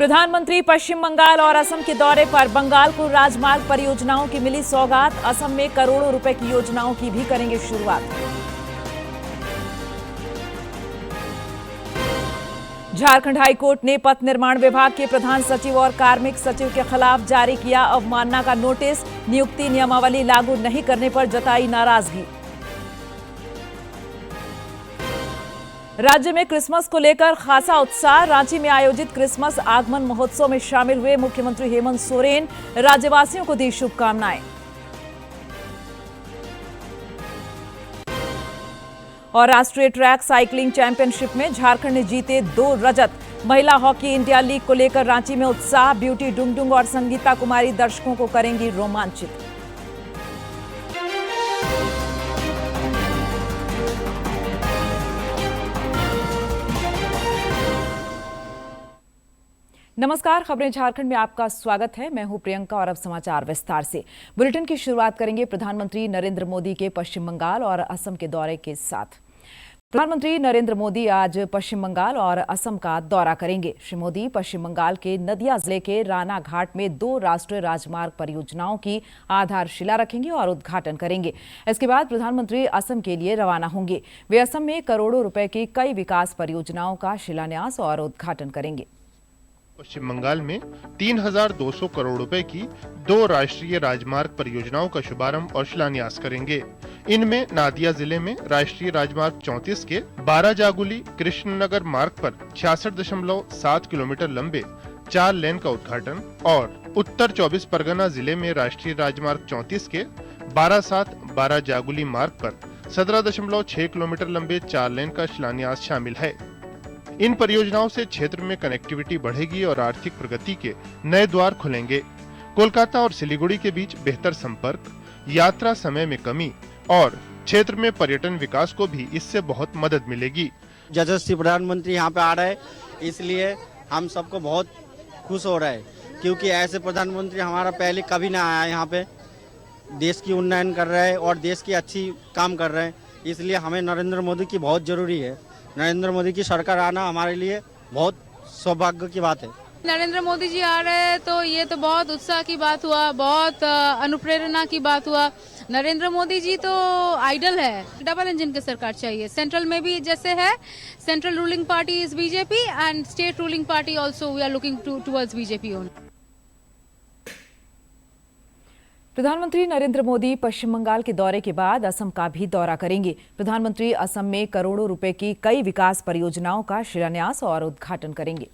प्रधानमंत्री पश्चिम बंगाल और असम के दौरे पर। बंगाल को राजमार्ग परियोजनाओं की मिली सौगात। असम में करोड़ों रुपए की योजनाओं की भी करेंगे शुरुआत। झारखंड हाईकोर्ट ने पथ निर्माण विभाग के प्रधान सचिव और कार्मिक सचिव के खिलाफ जारी किया अवमानना का नोटिस। नियुक्ति नियमावली लागू नहीं करने पर जताई नाराजगी। राज्य में क्रिसमस को लेकर खासा उत्साह। रांची में आयोजित क्रिसमस आगमन महोत्सव में शामिल हुए मुख्यमंत्री हेमंत सोरेन। राज्यवासियों को दी शुभकामनाएं। और राष्ट्रीय ट्रैक साइकिलिंग चैंपियनशिप में झारखंड ने जीते 2 रजत। महिला हॉकी इंडिया लीग को लेकर रांची में उत्साह। ब्यूटी डुंगडुंग और संगीता कुमारी दर्शकों को करेंगी रोमांचित। नमस्कार, खबरें झारखंड में आपका स्वागत है। मैं हूं प्रियंका और अब समाचार विस्तार से। बुलेटिन की शुरुआत करेंगे प्रधानमंत्री नरेंद्र मोदी के पश्चिम बंगाल और असम के दौरे के साथ। प्रधानमंत्री नरेंद्र मोदी आज पश्चिम बंगाल और असम का दौरा करेंगे। श्री मोदी पश्चिम बंगाल के नदिया जिले के राना घाट में 2 राष्ट्रीय राजमार्ग परियोजनाओं की आधारशिला रखेंगे और उद्घाटन करेंगे। इसके बाद प्रधानमंत्री असम के लिए रवाना होंगे। वे असम में करोड़ों रुपए की कई विकास परियोजनाओं का शिलान्यास और उद्घाटन करेंगे। पश्चिम बंगाल में 3,200 करोड़ रुपए की 2 राष्ट्रीय राजमार्ग परियोजनाओं का शुभारंभ और शिलान्यास करेंगे। इनमें नादिया जिले में राष्ट्रीय राजमार्ग 34 के 12 जागुली कृष्णनगर मार्ग पर 66.7 किलोमीटर लंबे 4 लेन का उद्घाटन और उत्तर 24 परगना जिले में राष्ट्रीय राजमार्ग 34 के 12 जागुली मार्ग पर 17.6 किलोमीटर लंबे 4 लेन का शिलान्यास शामिल है। इन परियोजनाओं से क्षेत्र में कनेक्टिविटी बढ़ेगी और आर्थिक प्रगति के नए द्वार खुलेंगे। कोलकाता और सिलीगुड़ी के बीच बेहतर संपर्क, यात्रा समय में कमी और क्षेत्र में पर्यटन विकास को भी इससे बहुत मदद मिलेगी। यशस्वी प्रधानमंत्री यहाँ पे आ रहे हैं, इसलिए हम सबको बहुत खुश हो रहे हैं, क्योंकि ऐसे प्रधानमंत्री हमारा पहले कभी ना आया यहाँ पे। देश की उन्नयन कर रहे हैं और देश की अच्छी काम कर रहे हैं, इसलिए हमें नरेंद्र मोदी की बहुत जरूरी है। नरेंद्र मोदी की सरकार आना हमारे लिए बहुत सौभाग्य की बात है। नरेंद्र मोदी जी आ रहे हैं तो ये तो बहुत उत्साह की बात हुआ, बहुत अनुप्रेरणा की बात हुआ। नरेंद्र मोदी जी तो आइडल है। डबल इंजन की सरकार चाहिए। सेंट्रल में भी जैसे है, central ruling party is BJP and state ruling party also we are looking towards BJP only. प्रधानमंत्री नरेंद्र मोदी पश्चिम बंगाल के दौरे के बाद असम का भी दौरा करेंगे। प्रधानमंत्री असम में करोड़ों रुपए की कई विकास परियोजनाओं का शिलान्यास और उद्घाटन करेंगे।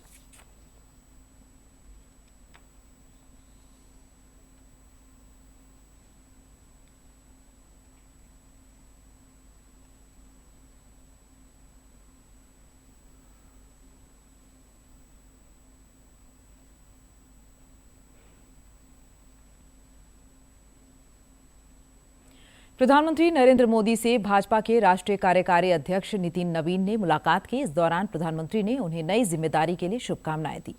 प्रधानमंत्री नरेंद्र मोदी से भाजपा के राष्ट्रीय कार्यकारी अध्यक्ष नितिन नवीन ने मुलाकात की। इस दौरान प्रधानमंत्री ने उन्हें नई जिम्मेदारी के लिए शुभकामनाएं दी।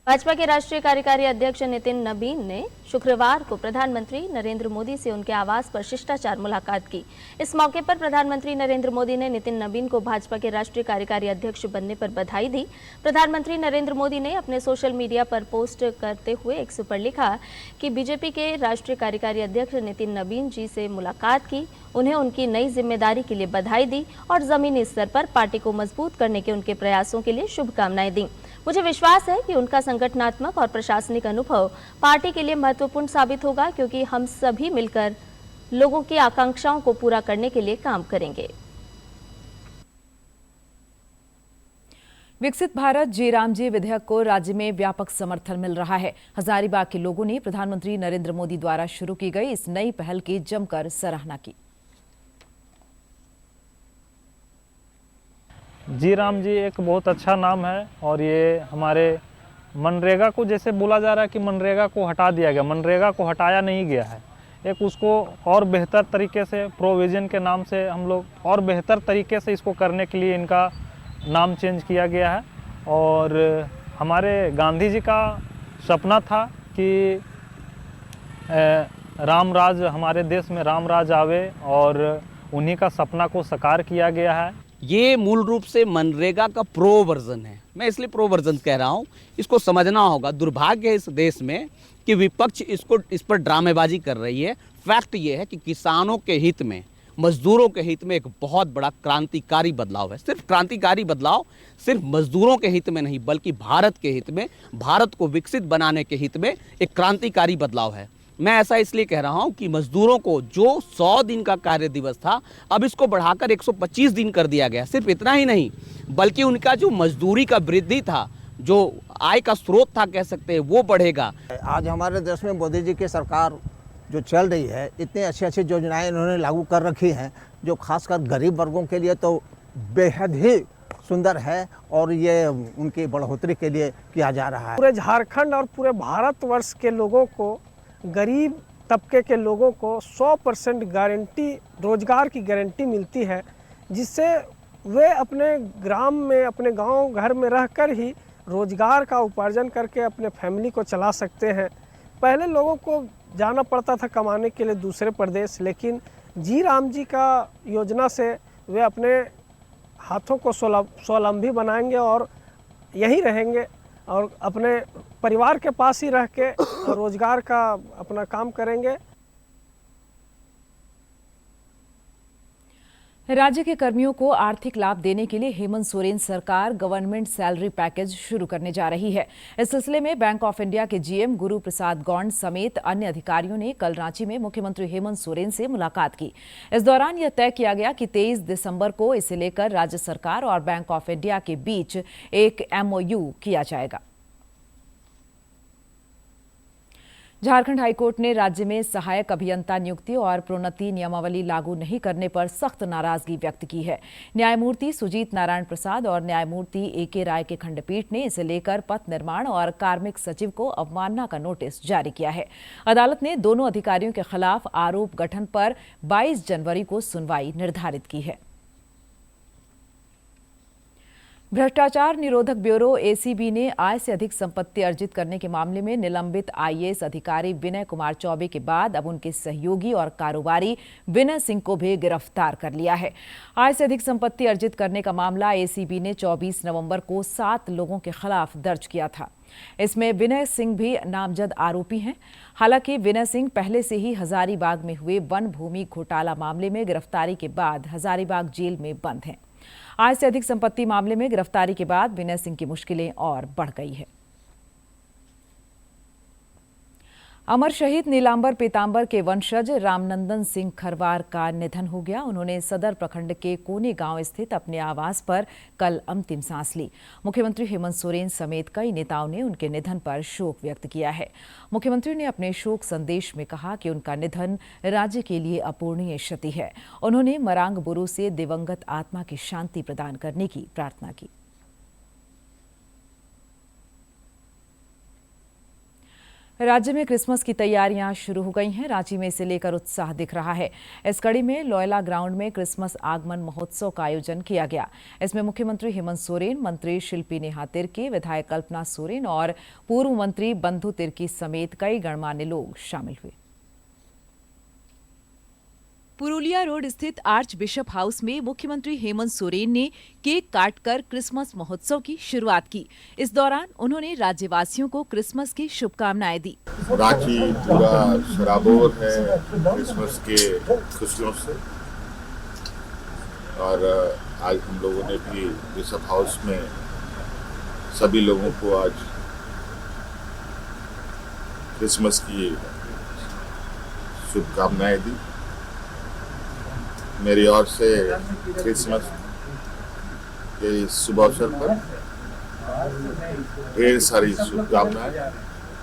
भाजपा के राष्ट्रीय कार्यकारी अध्यक्ष नितिन नवीन ने शुक्रवार को प्रधानमंत्री नरेंद्र मोदी से उनके आवास पर शिष्टाचार मुलाकात की। इस मौके पर प्रधानमंत्री नरेंद्र मोदी ने नितिन नवीन को भाजपा के राष्ट्रीय कार्यकारी अध्यक्ष बनने पर बधाई दी। प्रधानमंत्री नरेंद्र मोदी ने अपने सोशल मीडिया पर पोस्ट करते हुए एक्स पर लिखा कि बीजेपी के राष्ट्रीय कार्यकारी अध्यक्ष नितिन नवीन जी से मुलाकात की, उन्हें उनकी नई जिम्मेदारी के लिए बधाई दी और जमीनी स्तर पर पार्टी को मजबूत करने के उनके प्रयासों के लिए शुभकामनाएं दी। मुझे विश्वास है कि उनका संगठनात्मक और प्रशासनिक अनुभव पार्टी के लिए महत्वपूर्ण साबित होगा, क्योंकि हम सभी मिलकर लोगों की आकांक्षाओं को पूरा करने के लिए काम करेंगे। विकसित भारत जी विधेयक को राज्य में व्यापक समर्थन मिल रहा है। हजारीबाग के लोगों ने प्रधानमंत्री नरेंद्र मोदी द्वारा शुरू की गई इस नई पहल की जमकर सराहना की। जी राम जी एक बहुत अच्छा नाम है और ये हमारे मनरेगा को, जैसे बोला जा रहा है कि मनरेगा को हटा दिया गया, मनरेगा को हटाया नहीं गया है। एक उसको और बेहतर तरीके से प्रोविज़न के नाम से हम लोग और बेहतर तरीके से इसको करने के लिए इनका नाम चेंज किया गया है। और हमारे गांधी जी का सपना था कि राम राज हमारे देश में राम राज आवे और उन्हीं का सपना को साकार किया गया है। ये मूल रूप से मनरेगा का प्रो वर्जन है। मैं इसलिए प्रो वर्जन कह रहा हूँ, इसको समझना होगा। दुर्भाग्य है इस देश में कि विपक्ष इस पर ड्रामेबाजी कर रही है। फैक्ट ये है कि किसानों के हित में, मजदूरों के हित में एक बहुत बड़ा क्रांतिकारी बदलाव है। सिर्फ क्रांतिकारी बदलाव सिर्फ मजदूरों के हित में नहीं, बल्कि भारत के हित में, भारत को विकसित बनाने के हित में एक क्रांतिकारी बदलाव है। मैं ऐसा इसलिए कह रहा हूं कि मजदूरों को जो 100 दिन का कार्य दिवस था, अब इसको बढ़ाकर 125 दिन कर दिया गया। सिर्फ इतना ही नहीं, बल्कि उनका जो मजदूरी का वृद्धि था, जो आय का स्रोत था कह सकते हैं, वो बढ़ेगा। आज हमारे देश में मोदी जी की सरकार जो चल रही है, इतनी अच्छी अच्छी योजनाएं इन्होंने लागू कर रखी हैं, जो खासकर गरीब वर्गों के लिए तो बेहद ही सुंदर है और ये उनकी बढ़ोतरी के लिए किया जा रहा है। पूरे झारखंड और पूरे भारतवर्ष के लोगों को, गरीब तबके के लोगों को 100% गारंटी, रोजगार की गारंटी मिलती है, जिससे वे अपने ग्राम में, अपने गांव घर में रहकर ही रोजगार का उपार्जन करके अपने फैमिली को चला सकते हैं। पहले लोगों को जाना पड़ता था कमाने के लिए दूसरे प्रदेश, लेकिन जी राम जी का योजना से वे अपने हाथों को स्वावलंबी बनाएंगे और यहीं रहेंगे और अपने परिवार के पास ही रह के रोजगार का अपना काम करेंगे। राज्य के कर्मियों को आर्थिक लाभ देने के लिए हेमंत सोरेन सरकार गवर्नमेंट सैलरी पैकेज शुरू करने जा रही है। इस सिलसिले में बैंक ऑफ इंडिया के जीएम गुरु प्रसाद गौंड समेत अन्य अधिकारियों ने कल रांची में मुख्यमंत्री हेमंत सोरेन से मुलाकात की। इस दौरान यह तय किया गया कि 23 दिसंबर को इसे लेकर राज्य सरकार और बैंक ऑफ इंडिया के बीच एक MOU किया जाएगा। झारखंड हाईकोर्ट ने राज्य में सहायक अभियंता नियुक्ति और प्रोन्नति नियमावली लागू नहीं करने पर सख्त नाराजगी व्यक्त की है। न्यायमूर्ति सुजीत नारायण प्रसाद और न्यायमूर्ति AK राय के खंडपीठ ने इसे लेकर पथ निर्माण और कार्मिक सचिव को अवमानना का नोटिस जारी किया है। अदालत ने दोनों अधिकारियों के खिलाफ आरोप गठन पर 22 जनवरी को सुनवाई निर्धारित की है। भ्रष्टाचार निरोधक ब्यूरो ACB ने आय से अधिक संपत्ति अर्जित करने के मामले में निलंबित IAS अधिकारी विनय कुमार चौबे के बाद अब उनके सहयोगी और कारोबारी विनय सिंह को भी गिरफ्तार कर लिया है। आय से अधिक संपत्ति अर्जित करने का मामला ACB ने 24 नवंबर को 7 लोगों के खिलाफ दर्ज किया था। इसमें विनय सिंह भी नामजद आरोपी हैं। हालांकि विनय सिंह पहले से ही हजारीबाग में हुए वन भूमि घोटाला मामले में गिरफ्तारी के बाद हजारीबाग जेल में बंद हैं। आय से अधिक संपत्ति मामले में गिरफ्तारी के बाद विनय सिंह की मुश्किलें और बढ़ गई है। अमर शहीद नीलांबर पीतांबर के वंशज रामनंदन सिंह खरवार का निधन हो गया। उन्होंने सदर प्रखंड के कोने गांव स्थित अपने आवास पर कल अंतिम सांस ली। मुख्यमंत्री हेमंत सोरेन समेत कई नेताओं ने उनके निधन पर शोक व्यक्त किया है। मुख्यमंत्री ने अपने शोक संदेश में कहा कि उनका निधन राज्य के लिए अपूरणीय क्षति है। उन्होंने मरांग बुरु से दिवंगत आत्मा की शांति प्रदान करने की प्रार्थना की। राज्य में क्रिसमस की तैयारियां शुरू हो गई हैं। रांची में इसे लेकर उत्साह दिख रहा है। इस कड़ी में लोयला ग्राउंड में क्रिसमस आगमन महोत्सव का आयोजन किया गया। इसमें मुख्यमंत्री हेमंत सोरेन, मंत्री शिल्पी नेहा तिर्की, विधायक कल्पना सोरेन और पूर्व मंत्री बंधु तिर्की समेत कई गणमान्य लोग शामिल हुए। पुरुलिया रोड स्थित आर्च बिशप हाउस में मुख्यमंत्री हेमंत सोरेन ने केक काटकर क्रिसमस महोत्सव की शुरुआत की। इस दौरान उन्होंने राज्यवासियों को क्रिसमस की शुभकामनाएं दी। रांची पूरा सराबोर है क्रिसमस के खुशियों से और आज हम लोगों ने भी बिशप हाउस में सभी लोगों को आज क्रिसमस की शुभकामनाएं दी। मेरी ओर से क्रिसमस के शुभ अवसर पर ढेर सारी शुभकामनाएं।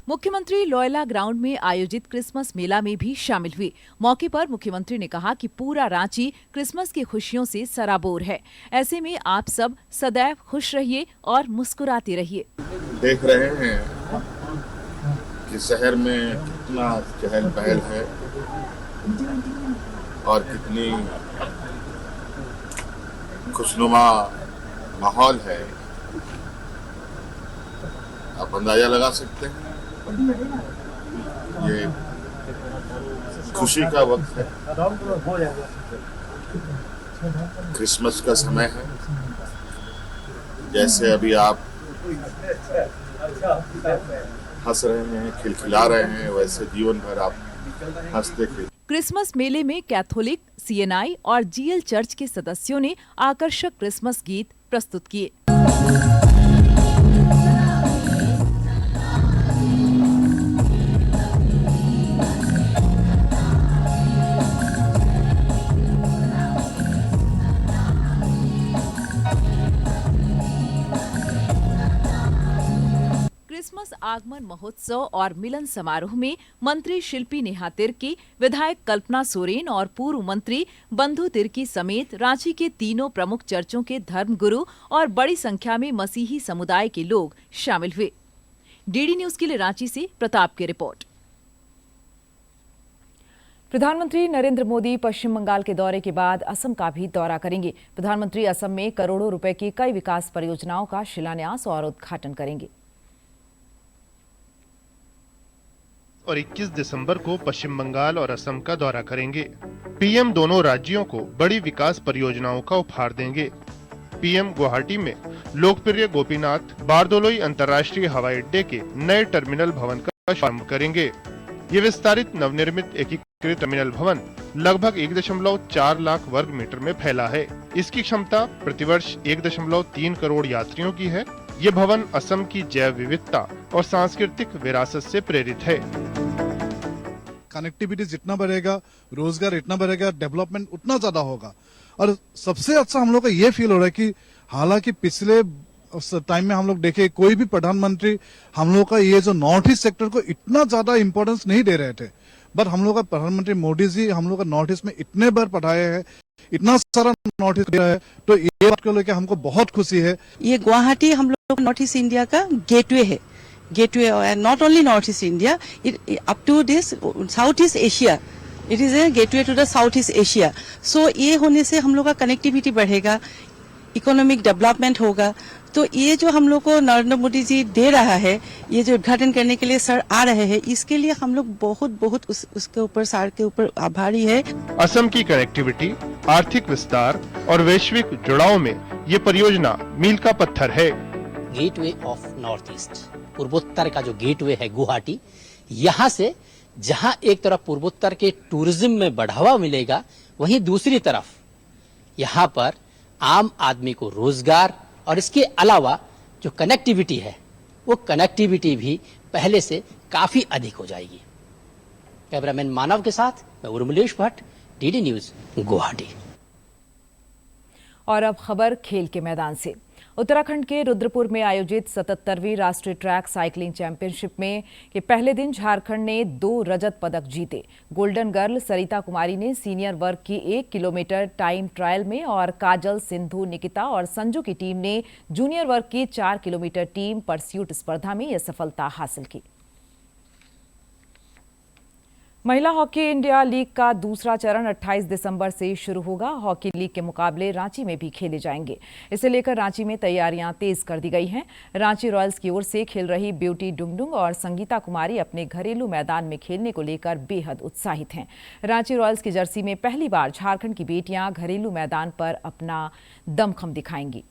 मुख्यमंत्री लोयला ग्राउंड में आयोजित क्रिसमस मेला में भी शामिल हुए। मौके पर मुख्यमंत्री ने कहा कि पूरा रांची क्रिसमस की खुशियों से सराबोर है। ऐसे में आप सब सदैव खुश रहिए और मुस्कुराते रहिए। देख रहे हैं कि शहर में कितना चहल पहल है और कितनी खुशनुमा माहौल है। आप अंदाजा लगा सकते हैं ये खुशी का वक्त है, क्रिसमस का समय है। जैसे अभी आप हंस रहे हैं, खिलखिला रहे हैं, वैसे जीवन भर आप हंसते खेलते। क्रिसमस मेले में कैथोलिक, सीएनआई और जीएल चर्च के सदस्यों ने आकर्षक क्रिसमस गीत प्रस्तुत किए। क्रिसमस आगमन महोत्सव और मिलन समारोह में मंत्री शिल्पी नेहा तिर्की, विधायक कल्पना सोरेन और पूर्व मंत्री बंधु तिर्की समेत रांची के तीनों प्रमुख चर्चों के धर्मगुरु और बड़ी संख्या में मसीही समुदाय के लोग शामिल हुए। डीडी न्यूज के लिए रांची से प्रताप की रिपोर्ट। प्रधानमंत्री नरेंद्र मोदी पश्चिम बंगाल के दौरे के बाद असम का भी दौरा करेंगे। प्रधानमंत्री असम में करोड़ों रुपए की कई विकास परियोजनाओं का शिलान्यास और उद्घाटन करेंगे और 21 दिसंबर को पश्चिम बंगाल और असम का दौरा करेंगे। पीएम दोनों राज्यों को बड़ी विकास परियोजनाओं का उपहार देंगे। पीएम गुवाहाटी में लोकप्रिय गोपीनाथ बारदोलोई अंतर्राष्ट्रीय हवाई अड्डे के नए टर्मिनल भवन का शुभारंभ करेंगे। ये विस्तारित नवनिर्मित एकीकृत टर्मिनल भवन लगभग 1.4 लाख वर्ग मीटर में फैला है। इसकी क्षमता प्रतिवर्ष 1.3 करोड़ यात्रियों की है। ये भवन असम की जैव विविधता और सांस्कृतिक विरासत से प्रेरित है। कनेक्टिविटी जितना बढ़ेगा, रोजगार इतना बढ़ेगा, डेवलपमेंट उतना ज्यादा होगा। और सबसे अच्छा हम लोग का ये फील हो रहा है कि हालांकि पिछले टाइम में हम लोग देखे कोई भी प्रधानमंत्री हम लोग का ये जो नॉर्थ ईस्ट सेक्टर को इतना ज्यादा इंपॉर्टेंस नहीं दे रहे थे, बट हम लोग का प्रधानमंत्री मोदी जी हम लोग का नॉर्थ ईस्ट में इतने बार पढ़ाए हैं, इतना सारा नॉर्थ ईस्ट है, तो ये बात को लेकर हमको बहुत खुशी है। ये गुवाहाटी हम लोग नॉर्थ ईस्ट इंडिया का गेटवे है, gateway not only north east India, up to this south east Asia, it is a gateway to the south east Asia. So ये होने से हम लोग का कनेक्टिविटी बढ़ेगा, इकोनॉमिक डेवलपमेंट होगा। तो ये जो हम लोग को नरेंद्र मोदी जी दे रहा है, ये जो उद्घाटन करने के लिए सर आ रहे हैं, इसके लिए हम लोग बहुत उसके ऊपर सर के ऊपर आभारी है। असम की कनेक्टिविटी, आर्थिक विस्तार और वैश्विक जुड़ाव में ये परियोजना मील का पत्थर है। गेटवे ऑफ नॉर्थ ईस्ट, पूर्वोत्तर का जो गेटवे है गुवाहाटी, यहाँ से जहाँ एक तरफ पूर्वोत्तर के टूरिज्म में बढ़ावा मिलेगा, वहीं दूसरी तरफ यहाँ पर आम आदमी को रोजगार और इसके अलावा जो कनेक्टिविटी है, वो कनेक्टिविटी भी पहले से काफी अधिक हो जाएगी। कैमरामैन मानव के साथ मैं उर्मिलेश भट्ट, डीडी न्यूज गुवाहाटी। और अब खबर खेल के मैदान से। उत्तराखंड के रुद्रपुर में आयोजित 77वीं राष्ट्रीय ट्रैक साइकिलिंग चैंपियनशिप में के पहले दिन झारखंड ने 2 रजत पदक जीते। गोल्डन गर्ल सरिता कुमारी ने सीनियर वर्ग की 1 किलोमीटर टाइम ट्रायल में और काजल, सिंधु, निकिता और संजू की टीम ने जूनियर वर्ग की 4 किलोमीटर टीम परस्यूट स्पर्धा में यह सफलता हासिल की। महिला हॉकी इंडिया लीग का दूसरा चरण 28 दिसंबर से शुरू होगा। हॉकी लीग के मुकाबले रांची में भी खेले जाएंगे। इसे लेकर रांची में तैयारियां तेज कर दी गई हैं। रांची रॉयल्स की ओर से खेल रही ब्यूटी डुंगडुंग और संगीता कुमारी अपने घरेलू मैदान में खेलने को लेकर बेहद उत्साहित हैं। रांची रॉयल्स की जर्सी में पहली बार झारखंड की बेटियां घरेलू मैदान पर अपना दमखम दिखाएंगी।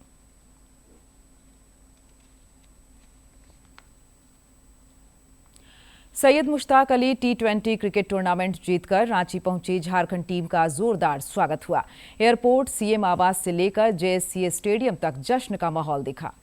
Syed Mushtaq Ali T20 cricket tournament जीतकर रांची पहुंची झारखंड टीम का जोरदार स्वागत हुआ। एयरपोर्ट, सीएम आवास से लेकर JSCA स्टेडियम तक जश्न का माहौल दिखा।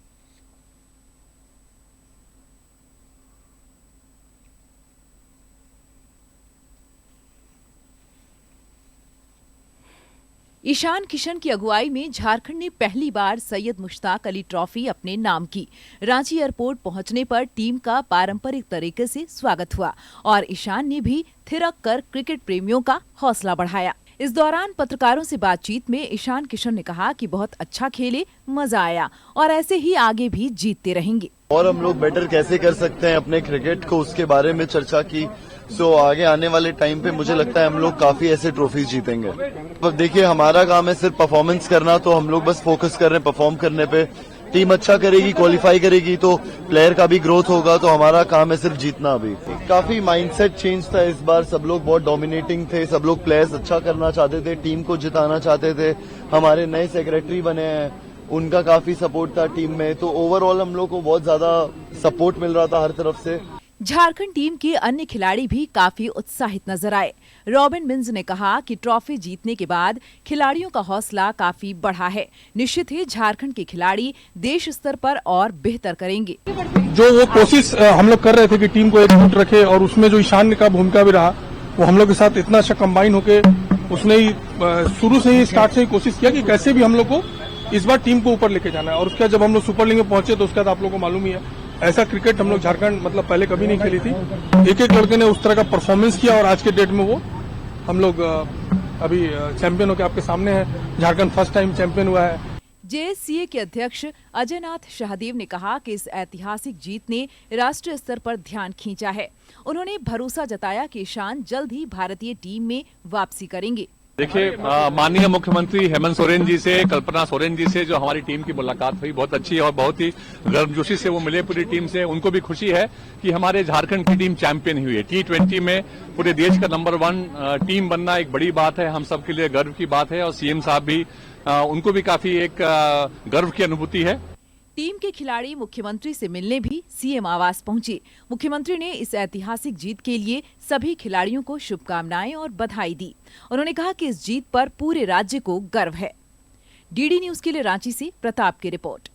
ईशान किशन की अगुवाई में झारखंड ने पहली बार सैयद मुश्ताक अली ट्रॉफी अपने नाम की। रांची एयरपोर्ट पहुंचने पर टीम का पारंपरिक तरीके से स्वागत हुआ और ईशान ने भी थिरक कर क्रिकेट प्रेमियों का हौसला बढ़ाया। इस दौरान पत्रकारों से बातचीत में ईशान किशन ने कहा कि बहुत अच्छा खेले, मजा आया और ऐसे ही आगे भी जीतते रहेंगे। और हम लोग बेटर कैसे कर सकते हैं अपने क्रिकेट को, उसके बारे में चर्चा की। सो आगे आने वाले टाइम पे मुझे लगता है हम लोग काफी ऐसे ट्रॉफीज जीतेंगे। अब देखिए, हमारा काम है सिर्फ परफॉर्मेंस करना, तो हम लोग बस फोकस कर रहे हैं परफॉर्म करने पे। टीम अच्छा करेगी, क्वालिफाई करेगी तो प्लेयर का भी ग्रोथ होगा। तो हमारा काम है सिर्फ जीतना। अभी काफी माइंडसेट चेंज था इस बार, सब लोग बहुत डोमिनेटिंग थे, सब लोग प्लेयर्स अच्छा करना चाहते थे, टीम को जिताना चाहते थे। हमारे नए सेक्रेटरी बने हैं, उनका काफी सपोर्ट था टीम में, तो ओवरऑल हम लोग को बहुत ज्यादा सपोर्ट मिल रहा था हर तरफ से। झारखंड टीम के अन्य खिलाड़ी भी काफी उत्साहित नजर आए। रॉबिन मिंज ने कहा कि ट्रॉफी जीतने के बाद खिलाड़ियों का हौसला काफी बढ़ा है। निश्चित ही झारखंड के खिलाड़ी देश स्तर पर और बेहतर करेंगे। जो वो कोशिश हम लोग कर रहे थे कि टीम को एकजुट रखे, और उसमें जो ईशान्य का भूमिका भी रहा, वो हम लोग के साथ इतना अच्छा कंबाइन होके उसने ही शुरू से ही स्टार्ट से ही कोशिश किया कि कैसे भी हम लोग को इस बार टीम को ऊपर लेके जाना है। और उसके बाद जब हम लोग सुपर लीग में पहुंचे तो उसके बाद आप लोगों को मालूम ही है, ऐसा क्रिकेट हम लोग झारखंड मतलब पहले कभी नहीं खेली थी। एक एक लड़के ने उस तरह का परफॉर्मेंस किया और आज के डेट में वो हम लोग अभी चैंपियन होकर आपके सामने है। झारखंड फर्स्ट टाइम चैंपियन हुआ है। जेएससीए के अध्यक्ष अजयनाथ शाहदेव ने कहा कि इस ऐतिहासिक जीत ने राष्ट्रीय स्तर पर ध्यान खींचा है। उन्होंने भरोसा जताया कि ईशान जल्द ही भारतीय टीम में वापसी करेंगे। देखिए, माननीय मुख्यमंत्री हेमंत सोरेन जी से, कल्पना सोरेन जी से जो हमारी टीम की मुलाकात हुई बहुत अच्छी है और बहुत ही गर्मजोशी से वो मिले पूरी टीम से। उनको भी खुशी है कि हमारे झारखंड की टीम चैंपियन हुई है। T20 में पूरे देश का नंबर 1 टीम बनना एक बड़ी बात है, हम सबके लिए गर्व की बात है। और सीएम साहब भी उनको भी काफी एक गर्व की अनुभूति है। टीम के खिलाड़ी मुख्यमंत्री से मिलने भी सीएम आवास पहुंचे। मुख्यमंत्री ने इस ऐतिहासिक जीत के लिए सभी खिलाड़ियों को शुभकामनाएं और बधाई दी। उन्होंने कहा कि इस जीत पर पूरे राज्य को गर्व है। डीडी न्यूज के लिए रांची से प्रताप की रिपोर्ट।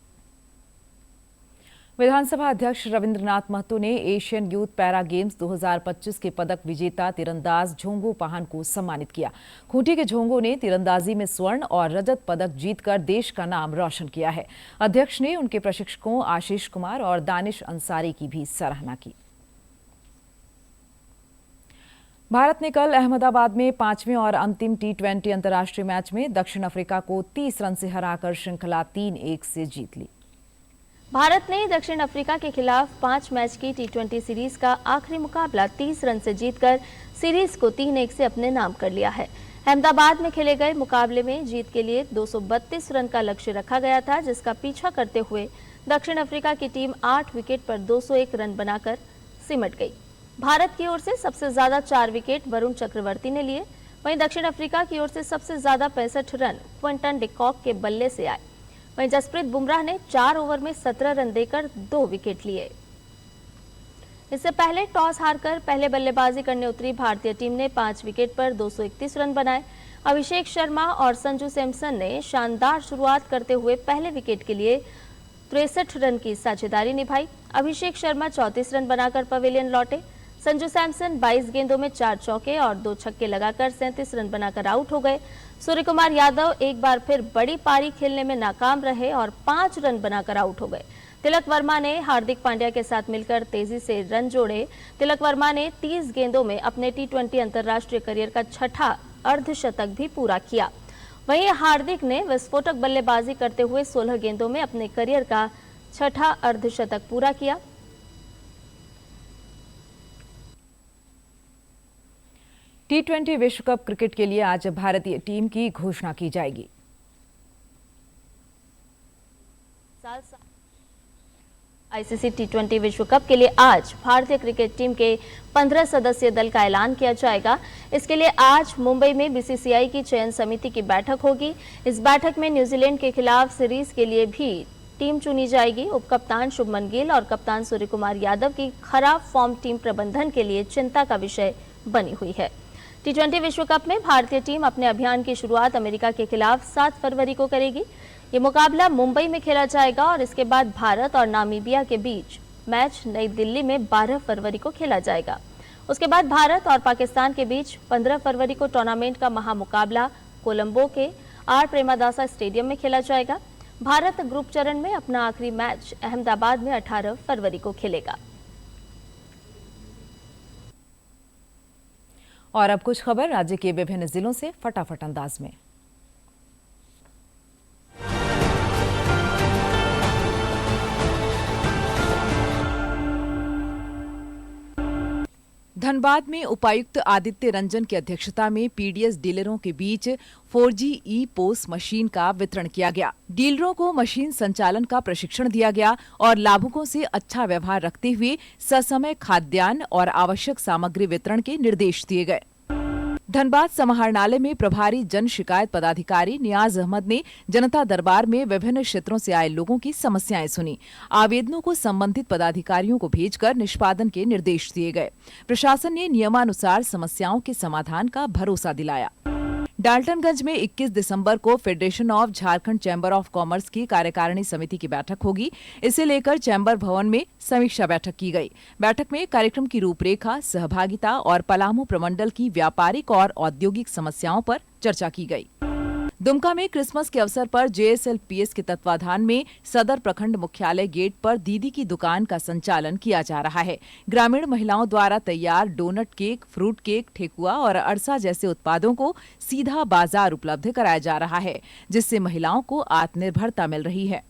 विधानसभा अध्यक्ष रविंद्रनाथ महतो ने एशियन यूथ पैरा गेम्स 2025 के पदक विजेता तीरंदाज झोंगो पाहन को सम्मानित किया। खूंटी के झोंगो ने तीरंदाजी में स्वर्ण और रजत पदक जीतकर देश का नाम रोशन किया है। अध्यक्ष ने उनके प्रशिक्षकों आशीष कुमार और दानिश अंसारी की भी सराहना की। भारत ने कल अहमदाबाद में 5वें और अंतिम T20 अंतर्राष्ट्रीय मैच में दक्षिण अफ्रीका को 30 रन से हराकर श्रृंखला 3-1 से जीत ली। भारत ने दक्षिण अफ्रीका के खिलाफ 5 मैच की T20 सीरीज का आखिरी मुकाबला 30 रन से जीतकर सीरीज को 3-1 से अपने नाम कर लिया है। अहमदाबाद में खेले गए मुकाबले में जीत के लिए 232 रन का लक्ष्य रखा गया था, जिसका पीछा करते हुए दक्षिण अफ्रीका की टीम 8 विकेट पर 201 रन बनाकर सिमट गई। भारत की ओर से सबसे ज्यादा 4 विकेट वरुण चक्रवर्ती ने लिए। वहीं दक्षिण अफ्रीका की ओर से सबसे ज्यादा 65 रन क्विंटन डिकॉक के बल्ले से आए। वहीं जसप्रीत बुमराह ने 4 ओवर में 17 रन देकर 2 विकेट लिए। इससे पहले टॉस हारकर पहले बल्लेबाजी करने उतरी भारतीय टीम ने 5 विकेट पर 231 रन बनाए। अभिषेक शर्मा और संजू सैमसन ने शानदार शुरुआत करते हुए पहले विकेट के लिए 63 रन की साझेदारी निभाई। अभिषेक शर्मा 34 रन बनाकर पवेलियन लौटे। संजू सैमसन 22 गेंदों में 4 चौके और 2 छक्के लगाकर 37 रन बनाकर आउट हो गए। सूर्यकुमार यादव एक बार फिर बड़ी पारी खेलने में नाकाम रहे और 5 रन बनाकर आउट हो गए। तिलक वर्मा ने हार्दिक पांड्या के साथ मिलकर तेजी से रन जोड़े। तिलक वर्मा ने 30 गेंदों में अपने T20 अंतर्राष्ट्रीय करियर का 6ठा अर्धशतक भी पूरा किया। वहीं हार्दिक ने विस्फोटक बल्लेबाजी करते हुए 16 गेंदों में अपने करियर का 6ठा अर्धशतक पूरा किया। T20 विश्व कप क्रिकेट के लिए आज भारतीय टीम की घोषणा की जाएगी। आईसीसी T20 विश्व कप के लिए आज भारतीय क्रिकेट टीम के 15 सदस्यीय दल का ऐलान किया जाएगा। इसके लिए आज मुंबई में बीसीसीआई की चयन समिति की बैठक होगी। इस बैठक में न्यूजीलैंड के खिलाफ सीरीज के लिए भी टीम चुनी जाएगी। उपकप्तान शुभमन गिल और कप्तान सूर्यकुमार यादव की खराब फॉर्म टीम प्रबंधन के लिए चिंता का विषय बनी हुई है। T20 विश्व कप में भारतीय टीम अपने अभियान की शुरुआत अमेरिका के खिलाफ 7 फरवरी को करेगी। ये मुकाबला मुंबई में खेला जाएगा और इसके बाद भारत और नामीबिया के बीच मैच नई दिल्ली में 12 फरवरी को खेला जाएगा। उसके बाद भारत और पाकिस्तान के बीच 15 फरवरी को टूर्नामेंट का महामुकाबला कोलंबो के आर प्रेमादासा स्टेडियम में खेला जाएगा। भारत ग्रुप चरण में अपना आखिरी मैच अहमदाबाद में 18 फरवरी को खेलेगा। और अब कुछ खबर राज्य के विभिन्न जिलों से फटाफट अंदाज में। धनबाद में उपायुक्त आदित्य रंजन की अध्यक्षता में पीडीएस डीलरों के बीच 4G ई-पोस मशीन का वितरण किया गया। डीलरों को मशीन संचालन का प्रशिक्षण दिया गया और लाभुकों से अच्छा व्यवहार रखते हुए ससमय खाद्यान्न और आवश्यक सामग्री वितरण के निर्देश दिए गए। धनबाद समाहरणालय में प्रभारी जन शिकायत पदाधिकारी नियाज अहमद ने जनता दरबार में विभिन्न क्षेत्रों से आए लोगों की समस्याएं सुनी। आवेदनों को संबंधित पदाधिकारियों को भेजकर निष्पादन के निर्देश दिए गए। प्रशासन ने नियमानुसार समस्याओं के समाधान का भरोसा दिलाया। डाल्टनगंज में 21 दिसंबर को federation of Jharkhand chamber of commerce की कार्यकारिणी समिति की बैठक होगी। इसे लेकर चैम्बर भवन में समीक्षा बैठक की गई। बैठक में कार्यक्रम की रूपरेखा, सहभागिता और पलामू प्रमंडल की व्यापारिक और औद्योगिक समस्याओं पर चर्चा की गई। दुमका में क्रिसमस के अवसर पर JSLPS के तत्वाधान में सदर प्रखंड मुख्यालय गेट पर दीदी की दुकान का संचालन किया जा रहा है। ग्रामीण महिलाओं द्वारा तैयार डोनट केक, फ्रूट केक, ठेकुआ और अरसा जैसे उत्पादों को सीधा बाजार उपलब्ध कराया जा रहा है, जिससे महिलाओं को आत्मनिर्भरता मिल रही है।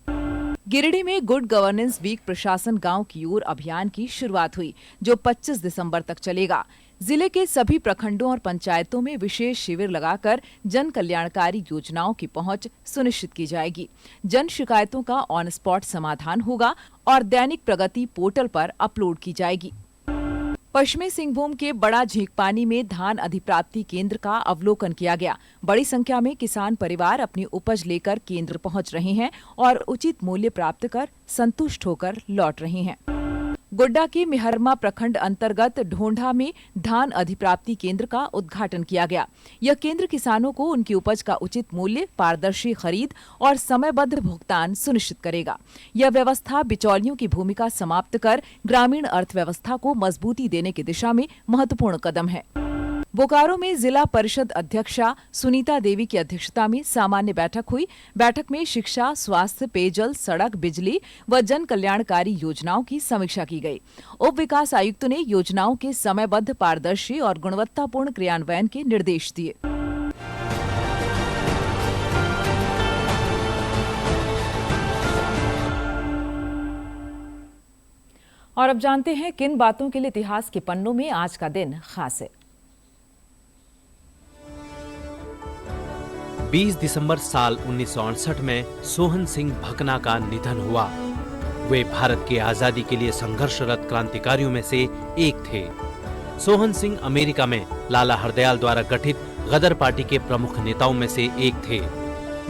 गिरिडीह में गुड गवर्नेंस वीक प्रशासन गांव की ओर अभियान की शुरुआत हुई, जो 25 दिसंबर तक चलेगा। जिले के सभी प्रखंडों और पंचायतों में विशेष शिविर लगाकर जन कल्याणकारी योजनाओं की पहुंच सुनिश्चित की जाएगी। जन शिकायतों का ऑन स्पॉट समाधान होगा और दैनिक प्रगति पोर्टल पर अपलोड की जाएगी। पश्चिमी सिंहभूम के बड़ा झींकपानी में धान अधिप्राप्ति केंद्र का अवलोकन किया गया। बड़ी संख्या में किसान परिवार अपनी उपज लेकर केंद्र पहुंच रहे हैं और उचित मूल्य प्राप्त कर संतुष्ट होकर लौट रहे हैं। गोड्डा के मेहरमा प्रखंड अंतर्गत ढोंढा में धान अधिप्राप्ति केंद्र का उद्घाटन किया गया। यह केंद्र किसानों को उनकी उपज का उचित मूल्य, पारदर्शी खरीद और समयबद्ध भुगतान सुनिश्चित करेगा। यह व्यवस्था बिचौलियों की भूमिका समाप्त कर ग्रामीण अर्थव्यवस्था को मजबूती देने की दिशा में महत्वपूर्ण कदम है। बोकारो में जिला परिषद अध्यक्षा सुनीता देवी की अध्यक्षता में सामान्य बैठक हुई। बैठक में शिक्षा, स्वास्थ्य, पेयजल, सड़क, बिजली व जन कल्याणकारी योजनाओं की समीक्षा की गई। उप विकास आयुक्त ने योजनाओं के समयबद्ध, पारदर्शी और गुणवत्तापूर्ण क्रियान्वयन के निर्देश दिए। और अब जानते हैं किन बातों के लिए इतिहास के पन्नों में आज का दिन खास है। 20 दिसंबर साल 1968 में सोहन सिंह भकना का निधन हुआ। वे भारत की आजादी के लिए संघर्षरत क्रांतिकारियों में से एक थे। सोहन सिंह अमेरिका में लाला हरदयाल द्वारा गठित गदर पार्टी के प्रमुख नेताओं में से एक थे।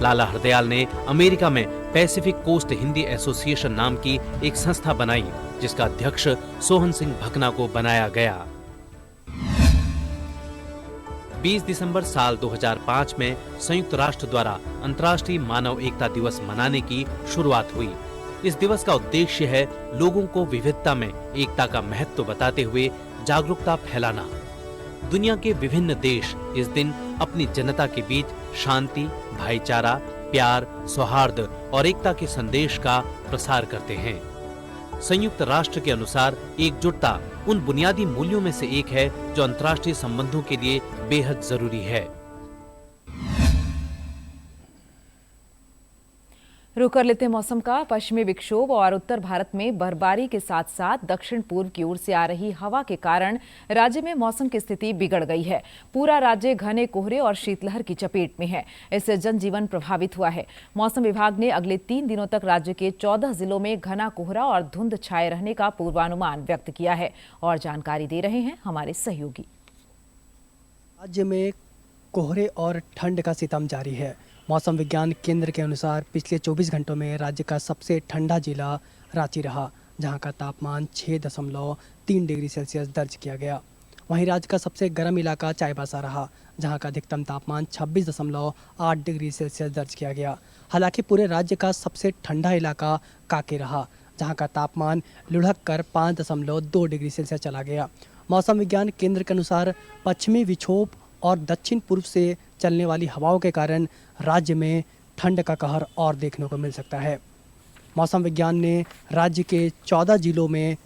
लाला हरदयाल ने अमेरिका में पैसिफिक कोस्ट हिंदी एसोसिएशन नाम की एक संस्था बनाई, जिसका अध्यक्ष सोहन सिंह भकना को बनाया गया। 20 दिसंबर साल 2005 में संयुक्त राष्ट्र द्वारा अंतर्राष्ट्रीय मानव एकता दिवस मनाने की शुरुआत हुई। इस दिवस का उद्देश्य है लोगों को विविधता में एकता का महत्व बताते हुए जागरूकता फैलाना। दुनिया के विभिन्न देश इस दिन अपनी जनता के बीच शांति, भाईचारा, प्यार, सौहार्द और एकता के संदेश का प्रसार करते हैं। संयुक्त राष्ट्र के अनुसार एकजुटता उन बुनियादी मूल्यों में से एक है जो अंतर्राष्ट्रीय संबंधों के लिए बेहद जरूरी है। रुक कर लेते मौसम का। पश्चिमी विक्षोभ और उत्तर भारत में बर्फबारी के साथ साथ दक्षिण पूर्व की ओर से आ रही हवा के कारण राज्य में मौसम की स्थिति बिगड़ गई है। पूरा राज्य घने कोहरे और शीतलहर की चपेट में है। इससे जनजीवन प्रभावित हुआ है। मौसम विभाग ने अगले 3 दिनों तक राज्य के 14 जिलों में घना कोहरा और धुंध छाए रहने का पूर्वानुमान व्यक्त किया है। और जानकारी दे रहे हैं हमारे सहयोगी। राज्य में कोहरे और ठंड का सितम जारी है। मौसम विज्ञान केंद्र के अनुसार पिछले 24 घंटों में राज्य का सबसे ठंडा जिला रांची रहा, जहां का तापमान 6.3 डिग्री सेल्सियस दर्ज किया गया। वहीं राज्य का सबसे गर्म इलाका चाईबासा रहा, जहां का अधिकतम तापमान 26.8 डिग्री सेल्सियस दर्ज किया गया। हालांकि पूरे राज्य का सबसे ठंडा इलाका कांके रहा, जहां का तापमान लुढ़क कर 5.2 डिग्री सेल्सियस चला गया। मौसम विज्ञान केंद्र के अनुसार पश्चिमी विक्षोभ और दक्षिण पूर्व से चलने वाली हवाओं के कारण राज्य में ठंड का कहर और देखने को मिल सकता है। मौसम विज्ञान ने राज्य के 14 जिलों में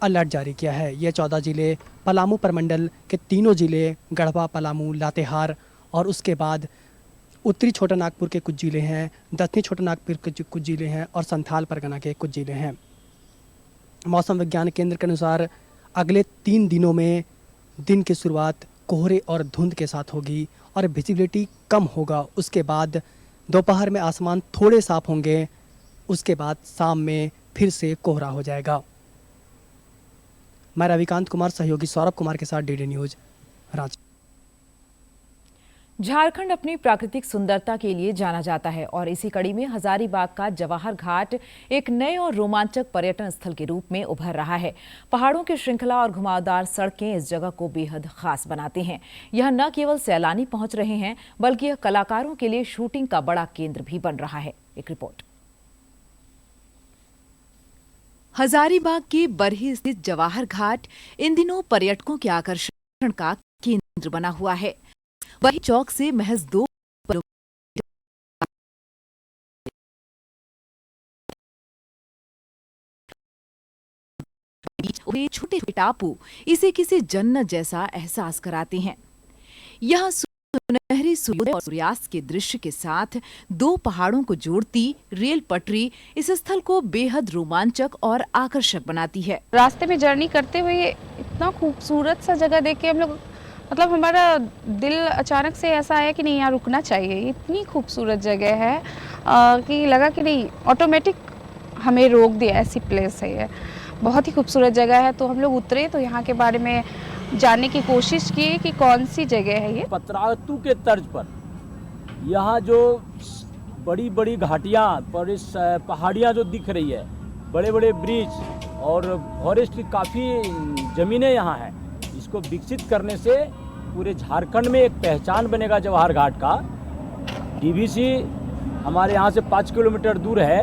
अलर्ट जारी किया है। ये 14 जिले पलामू प्रमंडल के तीनों जिले गढ़वा, पलामू, लातेहार और उसके बाद उत्तरी छोटा नागपुर के कुछ जिले हैं, दक्षिणी छोटा नागपुर के कुछ जिले हैं और संथाल परगना के कुछ जिले हैं। मौसम विज्ञान केंद्र के अनुसार अगले 3 दिनों में दिन की शुरुआत कोहरे और धुंध के साथ होगी और विजिबिलिटी कम होगा। उसके बाद दोपहर में आसमान थोड़े साफ होंगे, उसके बाद शाम में फिर से कोहरा हो जाएगा। मैं रविकांत कुमार, सहयोगी सौरभ कुमार के साथ डीडी न्यूज, रांची। झारखंड अपनी प्राकृतिक सुंदरता के लिए जाना जाता है और इसी कड़ी में हजारीबाग का जवाहर घाट एक नए और रोमांचक पर्यटन स्थल के रूप में उभर रहा है। पहाड़ों की श्रृंखला और घुमावदार सड़कें इस जगह को बेहद खास बनाती हैं। यह न केवल सैलानी पहुंच रहे हैं, बल्कि यह कलाकारों के लिए शूटिंग का बड़ा केंद्र भी बन रहा है। एक रिपोर्ट। हजारीबाग के बरही स्थित जवाहर घाट इन दिनों पर्यटकों के आकर्षण का केंद्र बना हुआ है। बरही चौक से महज 2 छोटे छोटे टापू इसे किसी जन्नत जैसा एहसास कराते हैं। यहाँ सुनहरी सूर्योदय और सूर्यास्त के दृश्य के साथ 2 पहाड़ों को जोड़ती रेल पटरी इस स्थल को बेहद रोमांचक और आकर्षक बनाती है। रास्ते में जर्नी करते हुए इतना खूबसूरत सा जगह देख के हम लोग मतलब हमारा दिल अचानक से ऐसा आया कि नहीं यहाँ रुकना चाहिए। इतनी खूबसूरत जगह है कि लगा कि नहीं, ऑटोमेटिक हमें रोक दिया। ऐसी प्लेस है ये, बहुत ही खूबसूरत जगह है। तो हम लोग उतरे तो यहाँ के बारे में जानने की कोशिश की कि कौन सी जगह है ये। पतरातू के तर्ज पर यहाँ जो बड़ी बड़ी घाटियाँ पर इस पहाड़ियाँ जो दिख रही है, बड़े बड़े ब्रिज और फॉरेस्ट की काफ़ी ज़मीनें यहाँ हैं। इसको विकसित करने से पूरे झारखंड में एक पहचान बनेगा जवाहर घाट का। डीवीसी हमारे यहाँ से 5 किलोमीटर दूर है,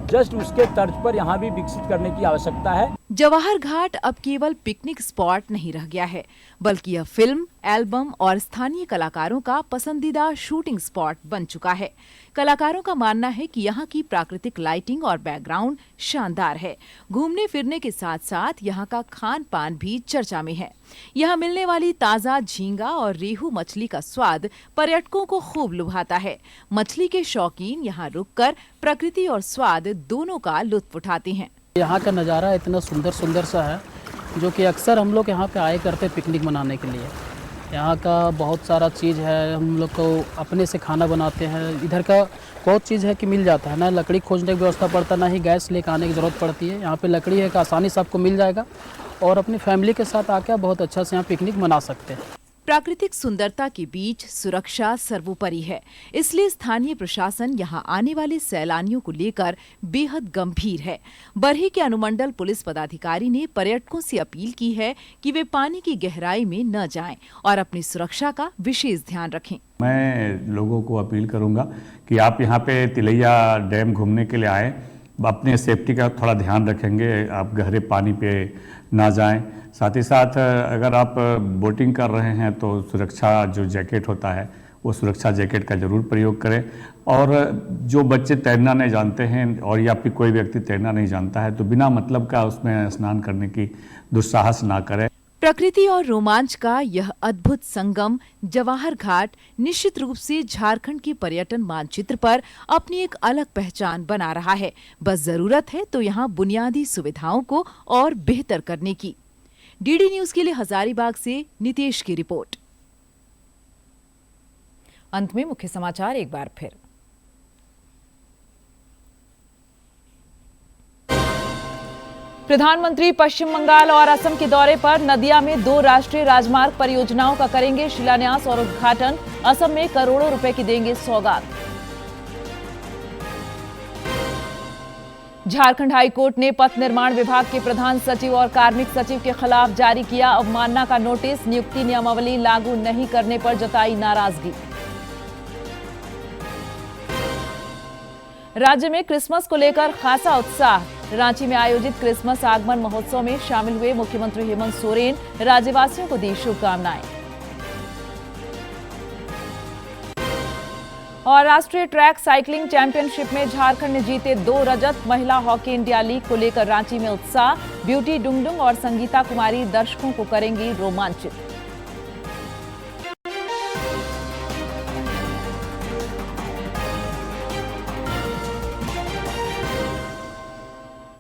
जस्ट उसके तर्ज पर यहाँ भी विकसित करने की आवश्यकता है। जवाहर घाट अब केवल पिकनिक स्पॉट नहीं रह गया है, बल्कि यह फिल्म, एल्बम और स्थानीय कलाकारों का पसंदीदा शूटिंग स्पॉट बन चुका है। कलाकारों का मानना है कि यहाँ की प्राकृतिक लाइटिंग और बैकग्राउंड शानदार है। घूमने फिरने के साथ साथ यहाँ का खान पान भी चर्चा में है। यहाँ मिलने वाली ताज़ा झींगा और रेहू मछली का स्वाद पर्यटकों को खूब लुभाता है। मछली के शौकीन यहाँ रुककर प्रकृति और स्वाद दोनों का लुत्फ उठाते हैं। यहाँ का नज़ारा इतना सुंदर सा है जो कि अक्सर हम लोग यहाँ पे आए करते पिकनिक मनाने के लिए। यहाँ का बहुत सारा चीज़ है, हम लोग को अपने से खाना बनाते हैं। इधर का बहुत चीज़ है कि मिल जाता है, ना लकड़ी खोजने की व्यवस्था पड़ता, ना ही गैस लेकर आने की ज़रूरत पड़ती है। यहाँ पे लकड़ी है कि आसानी से आपको मिल जाएगा और अपनी फैमिली के साथ आकर बहुत अच्छा से यहाँ पिकनिक मना सकते हैं। प्राकृतिक सुंदरता के बीच सुरक्षा सर्वोपरि है, इसलिए स्थानीय प्रशासन यहां आने वाले सैलानियों को लेकर बेहद गंभीर है। बरही के अनुमंडल पुलिस पदाधिकारी ने पर्यटकों से अपील की है कि वे पानी की गहराई में न जाएं और अपनी सुरक्षा का विशेष ध्यान रखें। मैं लोगों को अपील करूंगा कि आप यहाँ पे तिलैया डैम घूमने के लिए आए, अपने सेफ्टी का थोड़ा ध्यान रखेंगे, आप गहरे पानी पे ना जाएं। साथ ही साथ अगर आप बोटिंग कर रहे हैं तो सुरक्षा जो जैकेट होता है वो सुरक्षा जैकेट का ज़रूर प्रयोग करें। और जो बच्चे तैरना नहीं जानते हैं और या फिर कोई व्यक्ति तैरना नहीं जानता है तो बिना मतलब का उसमें स्नान करने की दुस्साहस ना करें। प्रकृति और रोमांच का यह अद्भुत संगम जवाहर घाट निश्चित रूप से झारखंड के पर्यटन मानचित्र पर अपनी एक अलग पहचान बना रहा है। बस जरूरत है तो यहाँ बुनियादी सुविधाओं को और बेहतर करने की। डीडी न्यूज के लिए हजारीबाग से नितेश की रिपोर्ट। अंत में मुख्य समाचार एक बार फिर। प्रधानमंत्री पश्चिम बंगाल और असम के दौरे पर नदिया में 2 राष्ट्रीय राजमार्ग परियोजनाओं का करेंगे शिलान्यास और उद्घाटन। असम में करोड़ों रुपए की देंगे सौगात। झारखंड हाईकोर्ट ने पथ निर्माण विभाग के प्रधान सचिव और कार्मिक सचिव के खिलाफ जारी किया अवमानना का नोटिस। नियुक्ति नियमावली लागू नहीं करने पर जताई नाराजगी। राज्य में क्रिसमस को लेकर खासा उत्साह। रांची में आयोजित क्रिसमस आगमन महोत्सव में शामिल हुए मुख्यमंत्री हेमंत सोरेन। राज्यवासियों को दी शुभकामनाएं। और राष्ट्रीय ट्रैक साइकिलिंग चैंपियनशिप में झारखंड ने जीते 2 रजत। महिला हॉकी इंडिया लीग को लेकर रांची में उत्साह। ब्यूटी डुंगडुंग और संगीता कुमारी दर्शकों को करेंगी रोमांचित।